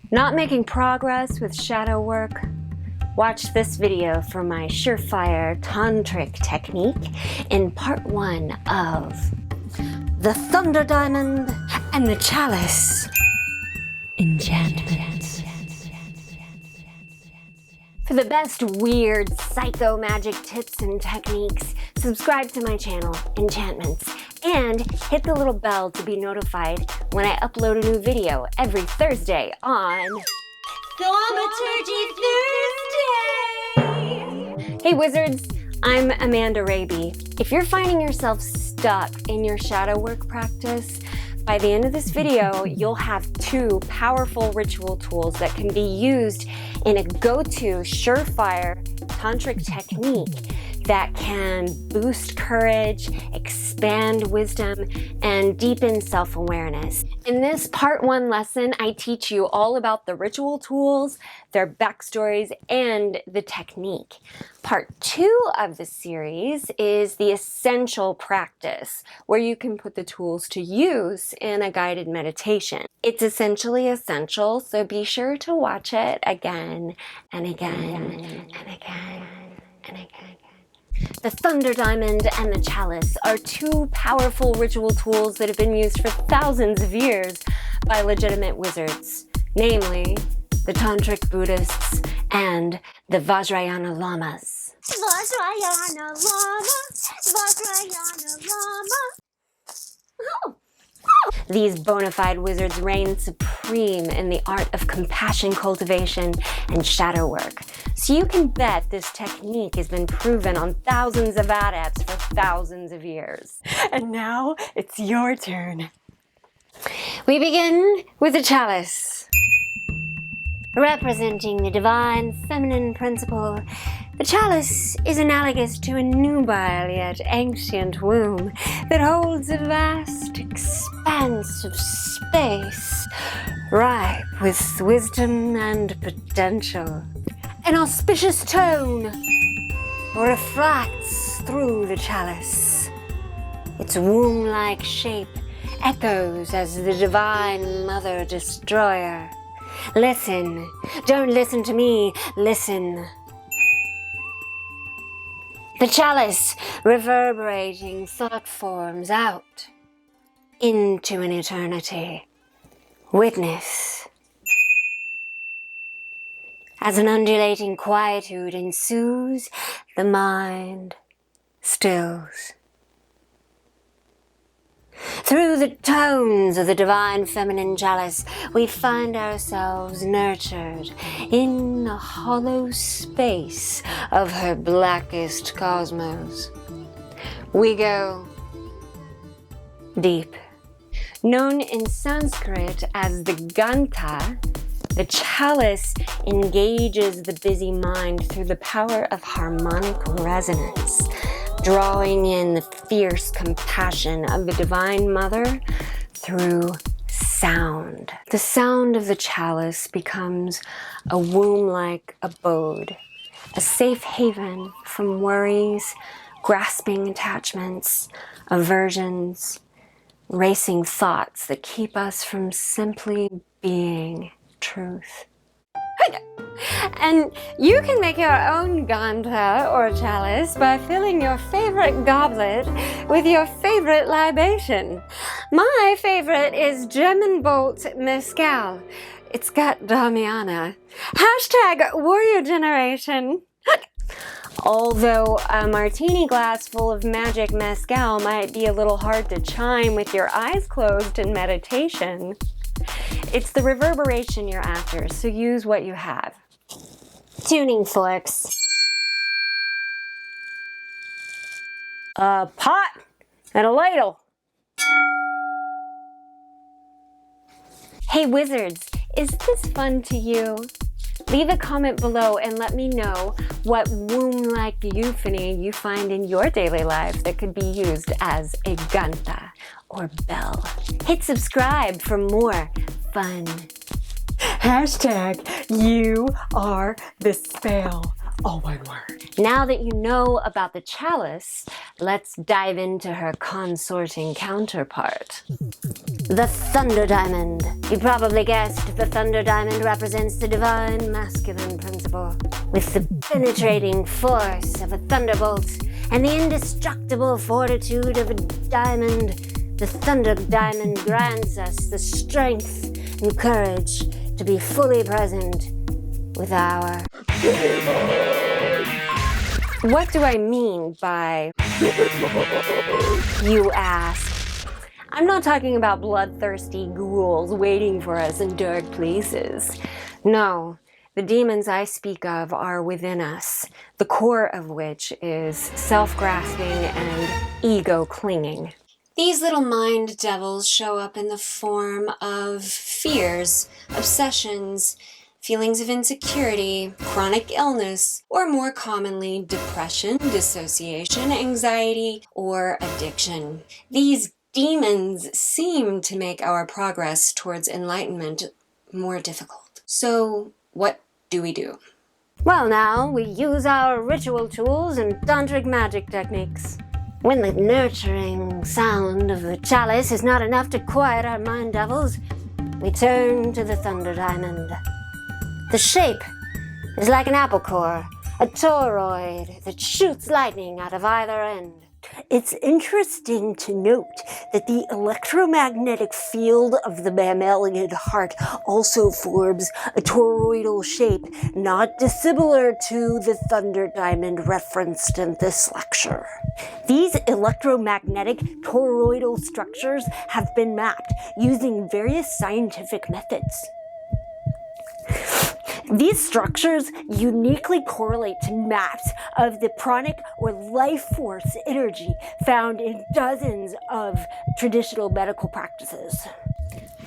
Not making progress with shadow work? Watch this video for my surefire Tantric technique in part 1 of the Thunder Diamond and the Chalice. Enchantments. For the best weird psycho magic tips and techniques, subscribe to my channel, Enchantments, and hit the little bell to be notified when I upload a new video every Thursday on Thaumaturgy Thursday! Hey wizards, I'm Amanda Raby. If you're finding yourself stuck in your shadow work practice, by the end of this video, you'll have 2 powerful ritual tools that can be used in a go-to surefire tantric technique that can boost courage, expand wisdom, and deepen self-awareness. In this part 1 lesson, I teach you all about the ritual tools, their backstories, and the technique. Part 2 of the series is the essential practice, where you can put the tools to use in a guided meditation. It's essentially essential, so be sure to watch it again and again and again and again. The Thunder Diamond and the Chalice are 2 powerful ritual tools that have been used for thousands of years by legitimate wizards, namely the Tantric Buddhists and the Vajrayana Lamas. Vajrayana Lama, Vajrayana Lama. Oh. These bona fide wizards reign supreme in the art of compassion cultivation and shadow work. So you can bet this technique has been proven on thousands of adepts for thousands of years. And now it's your turn. We begin with the chalice. Representing the divine feminine principle, the chalice is analogous to a nubile yet ancient womb that holds a vast expanse of space, ripe with wisdom and potential. An auspicious tone refracts through the chalice. Its womb-like shape echoes as the divine mother destroyer. Listen, don't listen to me, listen. The chalice, reverberating thought forms out into an eternity. Witness. As an undulating quietude ensues, the mind stills. Through the tones of the divine feminine chalice, we find ourselves nurtured in the hollow space of her blackest cosmos. We go deep. Known in Sanskrit as the Ganta, the chalice engages the busy mind through the power of harmonic resonance, drawing in the fierce compassion of the Divine Mother through sound. The sound of the chalice becomes a womb-like abode, a safe haven from worries, grasping attachments, aversions, racing thoughts that keep us from simply being truth. And you can make your own ganta or chalice by filling your favorite goblet with your favorite libation. My favorite is German Bolt Mezcal. It's got Damiana. Hashtag Warrior Generation. Although a martini glass full of magic mezcal might be a little hard to chime with your eyes closed in meditation, it's the reverberation you're after, so use what you have. Tuning forks. A pot and a ladle. Hey wizards, is this fun to you? Leave a comment below and let me know what womb-like euphony you find in your daily life that could be used as a ganta or bell. Hit subscribe for more fun. Hashtag you are the spell. Oh my word. Now that you know about the chalice, let's dive into her consorting counterpart. The Thunder Diamond. You probably guessed the Thunder Diamond represents the divine masculine principle. With the penetrating force of a thunderbolt and the indestructible fortitude of a diamond, the Thunder Diamond grants us the strength and courage to be fully present with our... What do I mean by... You ask? I'm not talking about bloodthirsty ghouls waiting for us in dark places. No, the demons I speak of are within us, the core of which is self-grasping and ego-clinging. These little mind devils show up in the form of fears, obsessions, feelings of insecurity, chronic illness, or more commonly, depression, dissociation, anxiety, or addiction. These demons seem to make our progress towards enlightenment more difficult. So, what do we do? Well, now, we use our ritual tools and tantric magic techniques. When the nurturing sound of the chalice is not enough to quiet our mind devils, we turn to the Thunder Diamond. The shape is like an apple core, a toroid that shoots lightning out of either end. It's interesting to note that the electromagnetic field of the mammalian heart also forms a toroidal shape, not dissimilar to the Thunder Diamond referenced in this lecture. These electromagnetic toroidal structures have been mapped using various scientific methods. These structures uniquely correlate to maps of the pranic or life force energy found in dozens of traditional medical practices.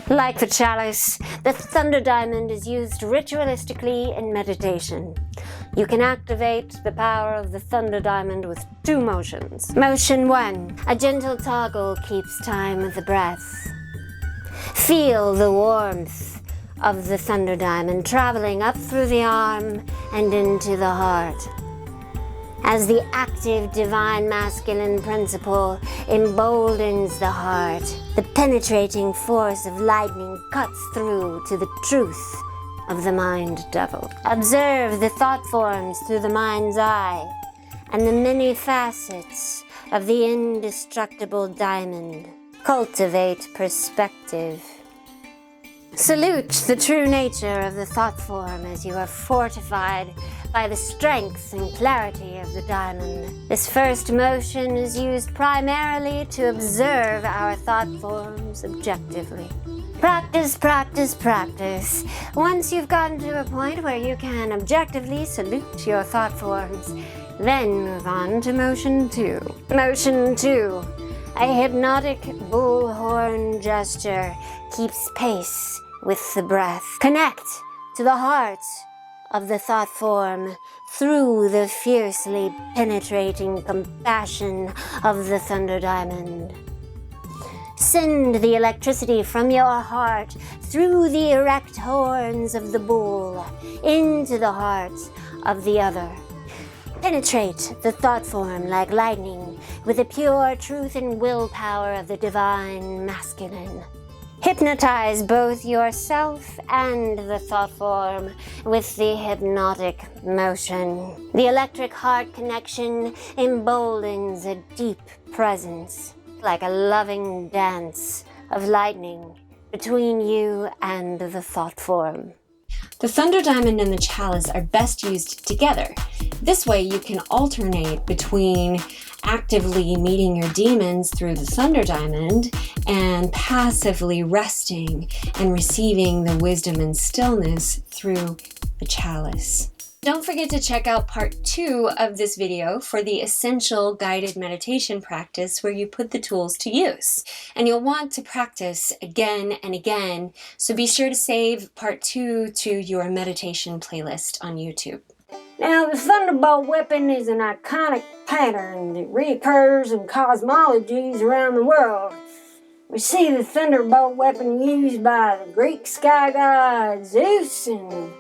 Like the chalice, the Thunder Diamond is used ritualistically in meditation. You can activate the power of the Thunder Diamond with 2 motions. Motion 1. A gentle toggle keeps time with the breath. Feel the warmth of the Thunder Diamond traveling up through the arm and into the heart. As the active divine masculine principle emboldens the heart, the penetrating force of lightning cuts through to the truth of the mind devil. Observe the thought forms through the mind's eye and the many facets of the indestructible diamond. Cultivate perspective. Salute the true nature of the thought form as you are fortified by the strength and clarity of the diamond. This first motion is used primarily to observe our thought forms objectively. Practice, practice, practice. Once you've gotten to a point where you can objectively salute your thought forms, then move on to motion 2. Motion 2. A hypnotic bullhorn gesture keeps pace with the breath. Connect to the heart of the thought form through the fiercely penetrating compassion of the Thunder Diamond. Send the electricity from your heart through the erect horns of the bull into the heart of the other. Penetrate the thought form like lightning with the pure truth and willpower of the divine masculine. Hypnotize both yourself and the thought form with the hypnotic motion. The electric heart connection emboldens a deep presence, like a loving dance of lightning between you and the thought form. The Thunder Diamond and the chalice are best used together. This way you can alternate between actively meeting your demons through the Thunder Diamond and passively resting and receiving the wisdom and stillness through the chalice. Don't forget to check out part 2 of this video for the essential guided meditation practice where you put the tools to use. And you'll want to practice again and again, so be sure to save part 2 to your meditation playlist on YouTube. Now, the Thunderbolt weapon is an iconic pattern that reoccurs in cosmologies around the world. We see the Thunderbolt weapon used by the Greek sky god Zeus and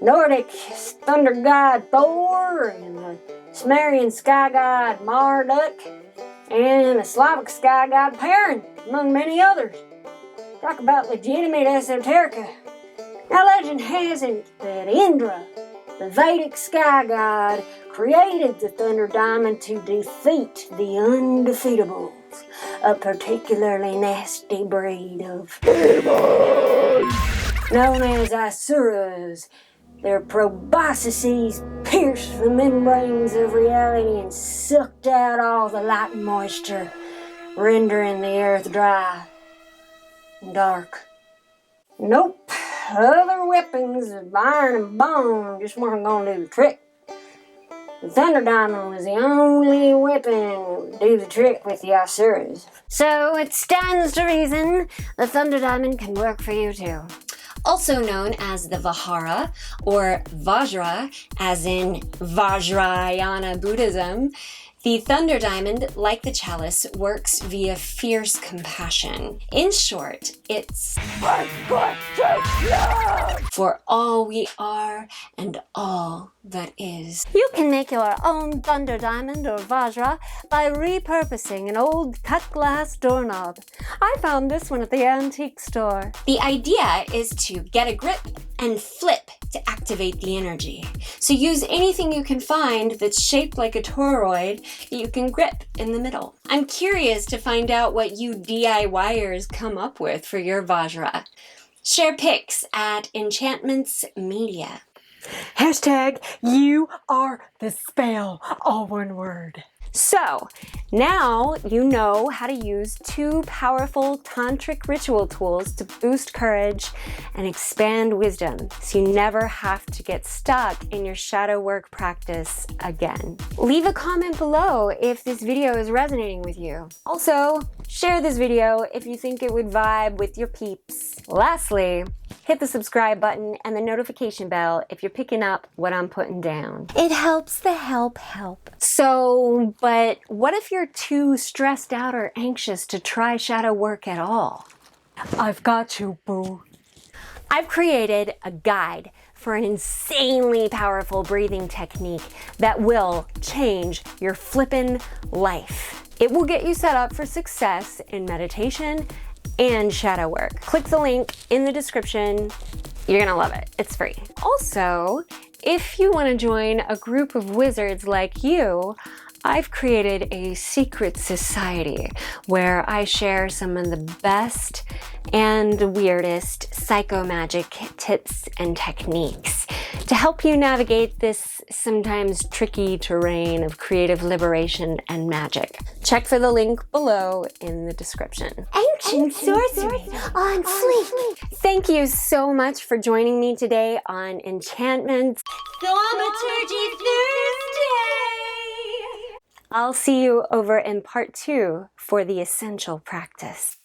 Nordic thunder god Thor, and the Sumerian sky god Marduk, and the Slavic sky god Perrin, among many others. Talk about legitimate esoterica. Now legend has it that Indra, the Vedic sky god, created the thunder diamond to defeat the undefeatables, a particularly nasty breed of demons known as asuras. Their proboscises pierced the membranes of reality and sucked out all the light and moisture, rendering the earth dry and dark. Nope, other weapons of iron and bone just weren't gonna do the trick. The thunder diamond was the only weapon that would do the trick with the asuras. So it stands to reason the thunder diamond can work for you too. Also known as the Vihara, or Vajra, as in Vajrayana Buddhism, the thunder diamond, like the chalice, works via fierce compassion. In short, it's for all we are and all that is. You can make your own thunder diamond or Vajra by repurposing an old cut glass doorknob. I found this one at the antique store. The idea is to get a grip and flip to activate the energy. So use anything you can find that's shaped like a toroid that you can grip in the middle. I'm curious to find out what you DIYers come up with for your Vajra. Share pics at Enchantments Media. Hashtag you are the spell, all one word. So, now you know how to use 2 powerful tantric ritual tools to boost courage and expand wisdom, so you never have to get stuck in your shadow work practice again. Leave a comment below if this video is resonating with you. Also, share this video if you think it would vibe with your peeps. Lastly, hit the subscribe button and the notification bell if you're picking up what I'm putting down. It helps the help. So, but what if you're too stressed out or anxious to try shadow work at all? I've got you, boo. I've created a guide for an insanely powerful breathing technique that will change your flippin' life. It will get you set up for success in meditation and shadow work. Click the link in the description. You're gonna love it. It's free. Also, if you want to join a group of wizards like you, I've created a secret society where I share some of the best and weirdest psychomagic tips and techniques to help you navigate this sometimes tricky terrain of creative liberation and magic. Check for the link below in the description. Ancient sorcery on fleek. Thank you so much for joining me today on Enchantments Thaumaturgy Thursday! I'll see you over in part 2 for the essential practice.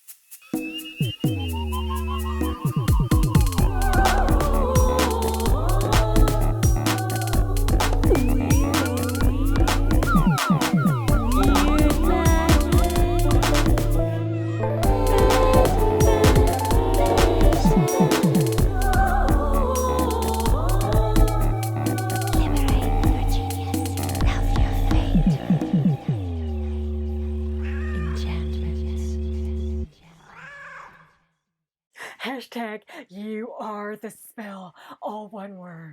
Hashtag you are the spell, all one word.